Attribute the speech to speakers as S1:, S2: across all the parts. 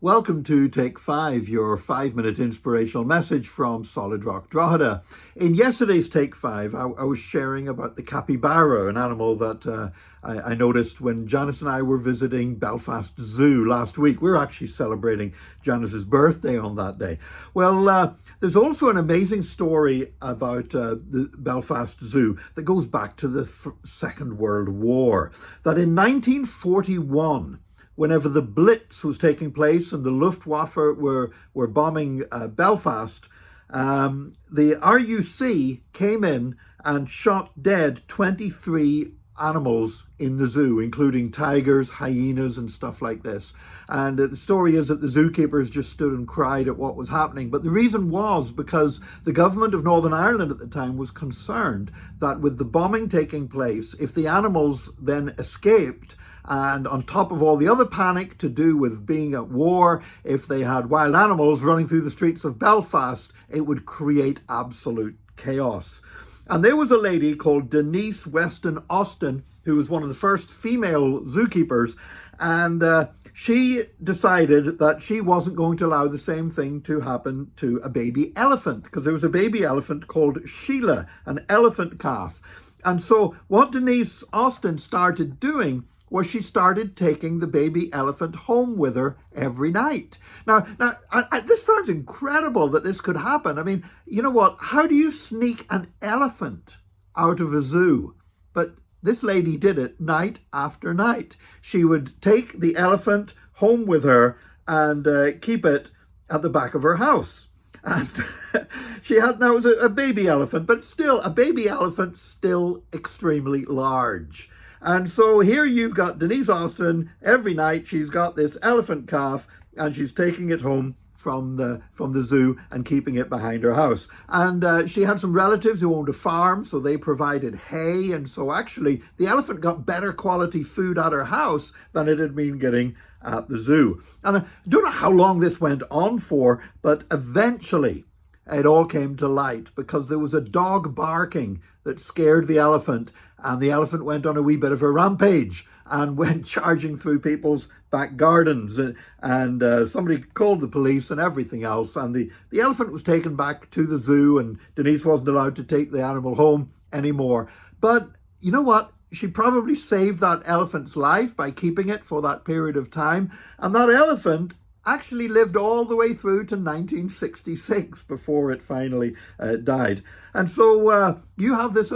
S1: Welcome to Take 5, your 5-minute inspirational message from Solid Rock Drogheda. In yesterday's Take 5, I was sharing about the capybara, an animal that I noticed when Janice and I were visiting Belfast Zoo last week. We were actually celebrating Janice's birthday on that day. Well, there's also an amazing story about the Belfast Zoo that goes back to the Second World War. That in 1941, whenever the Blitz was taking place and the Luftwaffe were bombing Belfast, the RUC came in and shot dead 23 animals in the zoo, including tigers, hyenas, and stuff like this. And the story is that the zookeepers just stood and cried at what was happening. But the reason was because the government of Northern Ireland at the time was concerned that with the bombing taking place, if the animals then escaped, and on top of all the other panic to do with being at war, if they had wild animals running through the streets of Belfast, it would create absolute chaos. And there was a lady called Denise Weston Austin, who was one of the first female zookeepers, and she decided that she wasn't going to allow the same thing to happen to a baby elephant, because there was a baby elephant called Sheila, an elephant calf. And so what Denise Austin started doing was she started taking the baby elephant home with her every night. Now, this sounds incredible that this could happen. I mean, you know what? How do you sneak an elephant out of a zoo? But this lady did it night after night. She would take the elephant home with her and keep it at the back of her house. And she had, now it was a baby elephant, but still, a baby elephant still extremely large. And so here you've got Denise Austin. Every night she's got this elephant calf and she's taking it home from the zoo and keeping it behind her house. And she had some relatives who owned a farm, so they provided hay. And so actually the elephant got better quality food at her house than it had been getting at the zoo. And I don't know how long this went on for, but eventually it all came to light because there was a dog barking that scared the elephant, and the elephant went on a wee bit of a rampage and went charging through people's back gardens, and somebody called the police and everything else, and the elephant was taken back to the zoo, and Denise wasn't allowed to take the animal home anymore. But you know what? She probably saved that elephant's life by keeping it for that period of time, and that elephant actually lived all the way through to 1966 before it finally died. And so you have this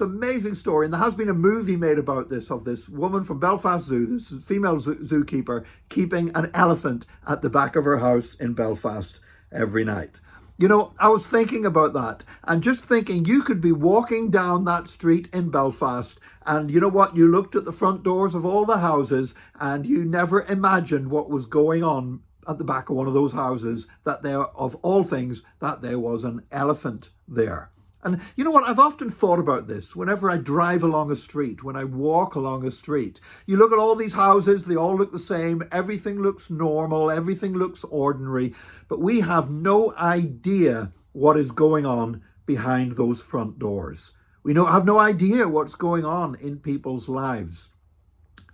S1: amazing story, and there has been a movie made about this, of this woman from Belfast Zoo, this female zookeeper, keeping an elephant at the back of her house in Belfast every night. You know, I was thinking about that and just thinking you could be walking down that street in Belfast, and you know what? You looked at the front doors of all the houses and you never imagined what was going on at the back of one of those houses, that there, of all things, that there was an elephant there. And you know what? I've often thought about this whenever I drive along a street, when I walk along a street. You look at all these houses, they all look the same. Everything looks normal. Everything looks ordinary. But we have no idea what is going on behind those front doors. We have no idea what's going on in people's lives.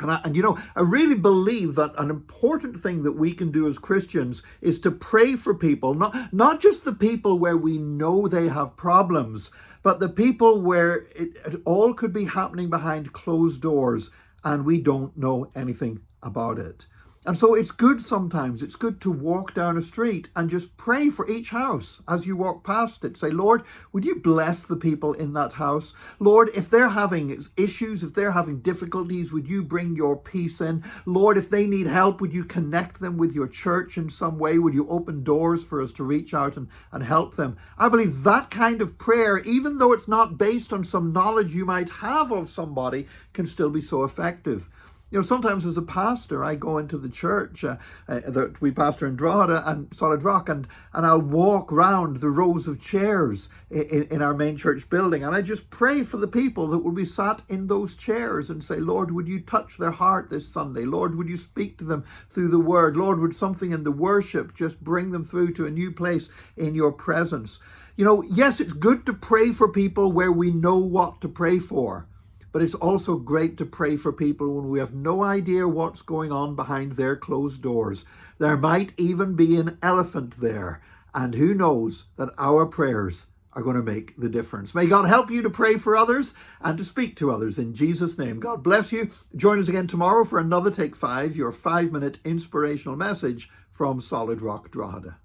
S1: And you know, I really believe that an important thing that we can do as Christians is to pray for people, not just the people where we know they have problems, but the people where it all could be happening behind closed doors and we don't know anything about it. And so it's good sometimes, it's good to walk down a street and just pray for each house as you walk past it. Say, Lord, would you bless the people in that house? Lord, if they're having issues, if they're having difficulties, would you bring your peace in? Lord, if they need help, would you connect them with your church in some way? Would you open doors for us to reach out and help them? I believe that kind of prayer, even though it's not based on some knowledge you might have of somebody, can still be so effective. You know, sometimes as a pastor, I go into the church that we pastor in Drogheda and Solid Rock, and I'll walk round the rows of chairs in our main church building, and I just pray for the people that will be sat in those chairs and say, Lord, would you touch their heart this Sunday? Lord, would you speak to them through the word? Lord, would something in the worship just bring them through to a new place in your presence? You know, yes, it's good to pray for people where we know what to pray for. but it's also great to pray for people when we have no idea what's going on behind their closed doors. There might even be an elephant there, and who knows that our prayers are going to make the difference. May God help you to pray for others and to speak to others in Jesus' name. God bless you. Join us again tomorrow for another Take 5, your 5-minute inspirational message from Solid Rock Drogheda.